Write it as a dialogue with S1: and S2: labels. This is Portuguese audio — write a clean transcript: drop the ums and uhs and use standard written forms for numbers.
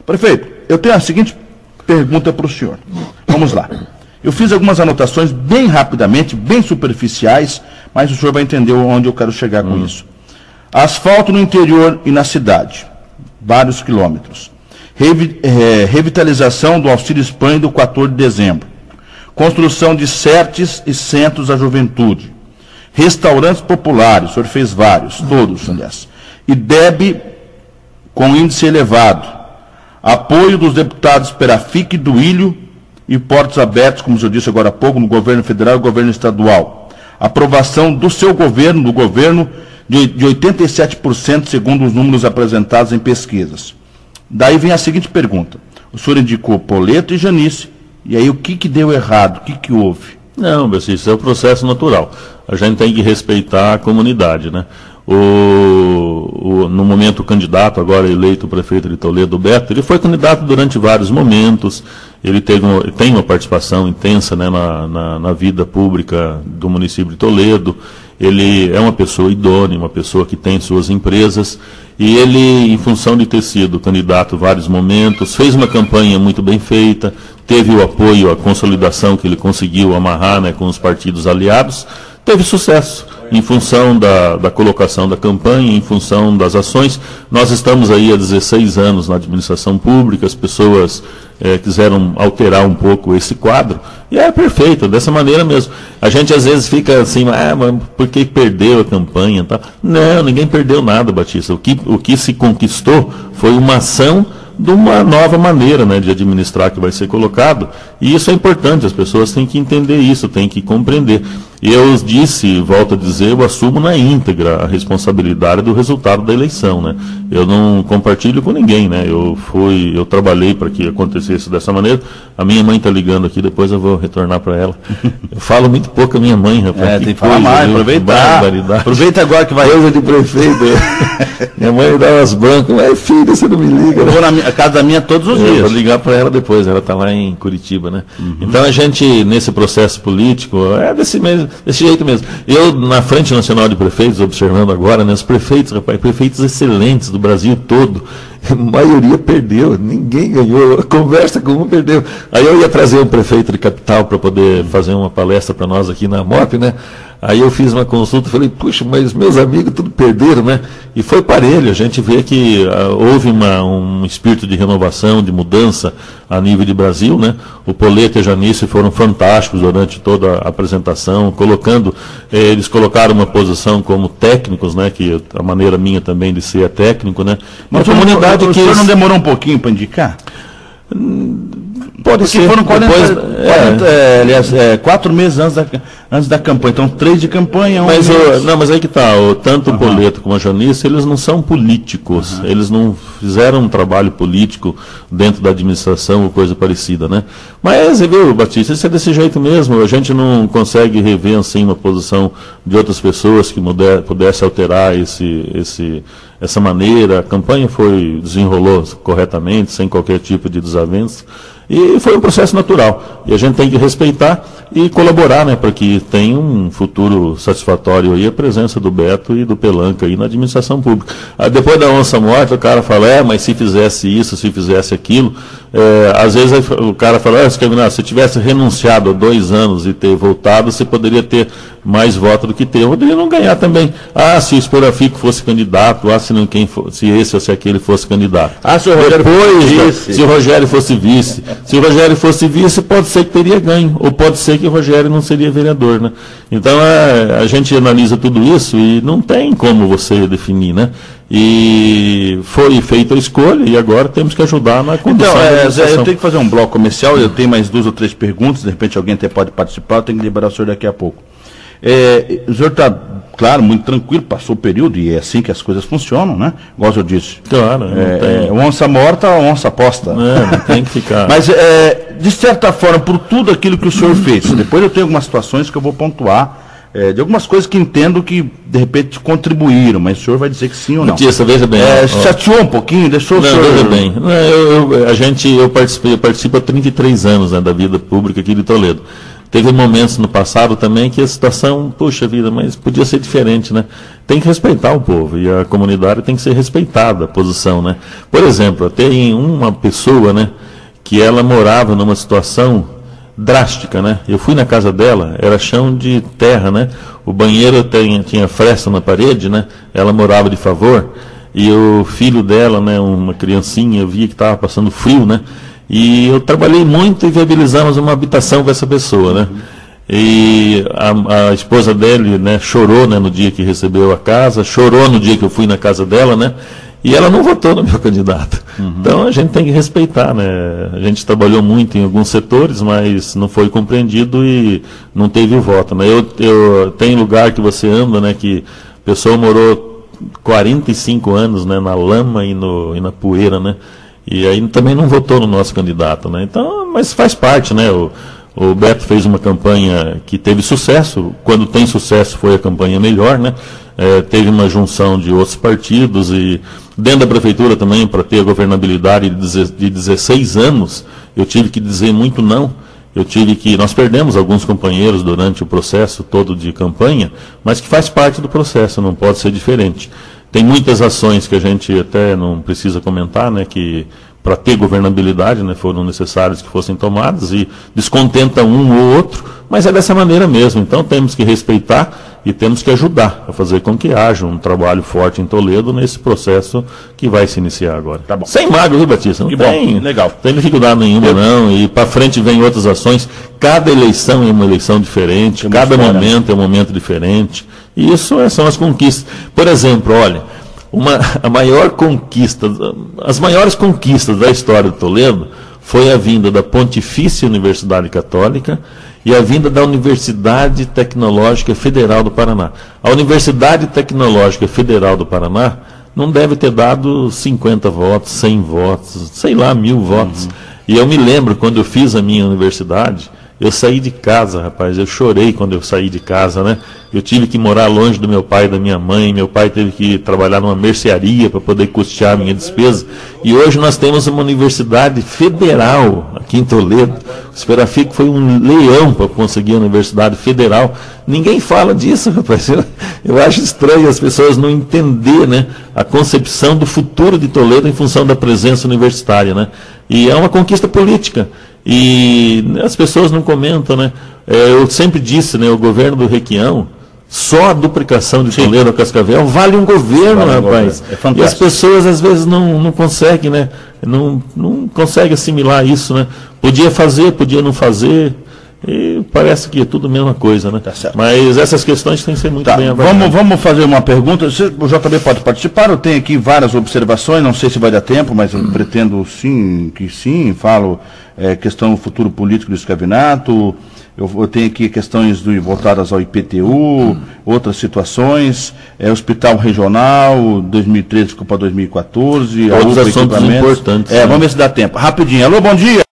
S1: Prefeito, eu tenho a seguinte pergunta para o senhor. Vamos lá. Eu fiz algumas anotações bem rapidamente, bem superficiais, mas o senhor vai entender onde eu quero chegar com isso. Asfalto no interior e na cidade, vários quilômetros. Revitalização do Auxílio Espanha do 14 de dezembro. Construção de CERTs e centros da juventude. Restaurantes populares, o senhor fez vários, todos, aliás. E DEB com índice elevado. Apoio dos deputados Perafic e Duílio e portos abertos, como o senhor disse agora há pouco, no governo federal e governo estadual. Aprovação do seu governo, do governo, de 87%, segundo os números apresentados em pesquisas. Daí vem a seguinte pergunta. O senhor indicou Poleto e Janice, e aí o que deu errado? O que houve?
S2: Não, Bessi, isso é o processo natural. A gente tem que respeitar a comunidade, né? No momento, o candidato, agora eleito prefeito de Toledo, Beto, ele foi candidato durante vários momentos, ele tem uma participação intensa, né, na vida pública do município de Toledo, ele é uma pessoa idônea, uma pessoa que tem suas empresas, e ele, em função de ter sido candidato em vários momentos, fez uma campanha muito bem feita, teve o apoio, a consolidação que ele conseguiu amarrar, né, com os partidos aliados, teve sucesso. Em função da colocação da campanha, em função das ações. Nós estamos aí há 16 anos na administração pública, as pessoas quiseram alterar um pouco esse quadro, e é perfeito, dessa maneira mesmo. A gente às vezes fica assim, mas por que perdeu a campanha? Tá? Não, ninguém perdeu nada, Batista. O que se conquistou foi uma ação de uma nova maneira, né, de administrar que vai ser colocado, e isso é importante, as pessoas têm que entender isso, têm que compreender. E eu disse, volto a dizer, eu assumo na íntegra a responsabilidade do resultado da eleição, né? Eu não compartilho com ninguém, né? Eu trabalhei para que acontecesse dessa maneira. A minha mãe está ligando aqui, depois eu vou retornar para ela. Eu falo muito pouco com a minha mãe, rapaz.
S1: Tem que falar mais, aproveitar. Aproveita agora que vai.
S2: Coisa de prefeito. Minha mãe dá umas brancas, mas filha, você não me liga.
S1: Eu vou na casa da minha todos os dias.
S2: Vou ligar para ela depois, ela está lá em Curitiba, né? Então a gente, nesse processo político, é desse jeito mesmo. Eu, na Frente Nacional de Prefeitos, observando agora, né, os prefeitos, rapaz, prefeitos excelentes do Brasil todo, a maioria perdeu, ninguém ganhou, a conversa com um perdeu. Aí eu ia trazer um prefeito de capital para poder fazer uma palestra para nós aqui na MOP, né? Aí eu fiz uma consulta, falei, puxa, mas meus amigos tudo perderam, né? E foi parelho, a gente vê que houve um espírito de renovação, de mudança a nível de Brasil, né? O Poleto e a Janice foram fantásticos durante toda a apresentação, eles colocaram uma posição como técnicos, né? Que a maneira minha também de ser é técnico, né?
S1: Mas a comunidade que... O senhor não demorou um pouquinho para indicar?
S2: Pode ser.
S1: Foram 4 meses antes da campanha, então 3 de campanha,
S2: mas aí que está, tanto o Poleto como a Janice, eles não são políticos, eles não fizeram um trabalho político dentro da administração ou coisa parecida, né? Mas, viu, Batista, isso é desse jeito mesmo, a gente não consegue rever assim uma posição de outras pessoas que pudesse alterar essa maneira. A campanha desenrolou corretamente, sem qualquer tipo de desavença. E foi um processo natural. E a gente tem que respeitar e colaborar, né, para que tenha um futuro satisfatório aí a presença do Beto e do Pelanca aí na administração pública. Aí, depois da onça morta, o cara fala, mas se fizesse isso, se fizesse aquilo, às vezes o cara fala, se tivesse renunciado há 2 anos e ter voltado, você poderia ter mais votos do que ter. Eu poderia não ganhar também. Se o Esperafico fosse candidato, se esse ou se aquele fosse candidato.
S1: Se o Rogério fosse vice.
S2: Se o Rogério fosse vice. Se o Rogério fosse vice, pode ser que teria ganho, ou pode ser que o Rogério não seria vereador, né? Então a gente analisa tudo isso e não tem como você definir, né? E foi feita a escolha e agora temos que ajudar na condução da administração.
S1: Eu tenho que fazer um bloco comercial, eu tenho mais 2 ou 3 perguntas, de repente alguém até pode participar, eu tenho que liberar o senhor daqui a pouco. O senhor está, claro, muito tranquilo, passou o período, e é assim que as coisas funcionam, né? Igual eu disse.
S2: Claro.
S1: Onça morta, onça posta.
S2: Não tem que ficar.
S1: Mas, de certa forma, por tudo aquilo que o senhor fez, depois eu tenho algumas situações que eu vou pontuar, de algumas coisas que entendo que, de repente, contribuíram, mas o senhor vai dizer que sim ou não.
S2: Batista, veja bem.
S1: Chateou um pouquinho, deixou o senhor...
S2: Veja bem. Eu participo há 33 anos, né, da vida pública aqui de Toledo. Teve momentos no passado também que a situação, puxa vida, mas podia ser diferente, né? Tem que respeitar o povo, e a comunidade tem que ser respeitada, a posição, né? Por exemplo, tem uma pessoa, né, que ela morava numa situação drástica, né? Eu fui na casa dela, era chão de terra, né? O banheiro tinha fresta na parede, né? Ela morava de favor, e o filho dela, né, uma criancinha, eu via que estava passando frio, né? E eu trabalhei muito e viabilizamos uma habitação com essa pessoa, né? E a esposa dele, né, chorou, né, no dia que recebeu a casa, chorou no dia que eu fui na casa dela, né? E ela não votou no meu candidato. Então a gente tem que respeitar, né? A gente trabalhou muito em alguns setores, mas não foi compreendido e não teve o voto, né? Eu tem lugar que você anda, né, que a pessoa morou 45 anos, né, na lama e na poeira, né? E aí também não votou no nosso candidato, né? Então, mas faz parte, né? O Beto fez uma campanha que teve sucesso. Quando tem sucesso foi a campanha melhor, né? Teve uma junção de outros partidos e dentro da prefeitura também, para ter a governabilidade de 16 anos, eu tive que dizer muito não. Nós perdemos alguns companheiros durante o processo todo de campanha, mas que faz parte do processo, não pode ser diferente. Tem muitas ações que a gente até não precisa comentar, né, que para ter governabilidade, né, foram necessárias que fossem tomadas e descontenta um ou outro, mas é dessa maneira mesmo. Então temos que respeitar e temos que ajudar a fazer com que haja um trabalho forte em Toledo nesse processo que vai se iniciar agora.
S1: Tá bom.
S2: Sem magro, viu, Batista? Não tem,
S1: legal.
S2: Tem dificuldade nenhuma, não, e para frente vem outras ações. Cada eleição é uma eleição diferente, cada momento é um momento diferente. E isso são as conquistas. Por exemplo, olha, a maior conquista, as maiores conquistas da história de Toledo foi a vinda da Pontifícia Universidade Católica e a vinda da Universidade Tecnológica Federal do Paraná. A Universidade Tecnológica Federal do Paraná não deve ter dado 50 votos, 100 votos, sei lá, 1000 votos. E eu me lembro, quando eu fiz a minha universidade, eu saí de casa, rapaz, eu chorei quando eu saí de casa, né? Eu tive que morar longe do meu pai e da minha mãe, meu pai teve que trabalhar numa mercearia para poder custear a minha despesa. E hoje nós temos uma universidade federal aqui em Toledo. O Esperafico foi um leão para conseguir a universidade federal. Ninguém fala disso, rapaz. Eu acho estranho as pessoas não entenderem, né, a concepção do futuro de Toledo em função da presença universitária, né? E é uma conquista política. E as pessoas não comentam, né? Eu sempre disse, né, o governo do Requião, só a duplicação de Toledo a Cascavel vale um governo, rapaz. É fantástico. E as pessoas às vezes não conseguem, né? Não conseguem assimilar isso, né? Podia fazer, podia não fazer. E parece que é tudo a mesma coisa, né? Tá certo. Mas essas questões têm que ser muito bem avaliadas.
S1: Vamos fazer uma pergunta. O JB pode participar, eu tenho aqui várias observações, não sei se vai dar tempo, mas eu pretendo sim, falo questão do futuro político do escravinato, eu tenho aqui questões voltadas ao IPTU, outras situações, Hospital Regional, 2013 ficou para 2014,
S2: outros assuntos importantes.
S1: Vamos ver se dá tempo. Rapidinho. Alô, bom dia.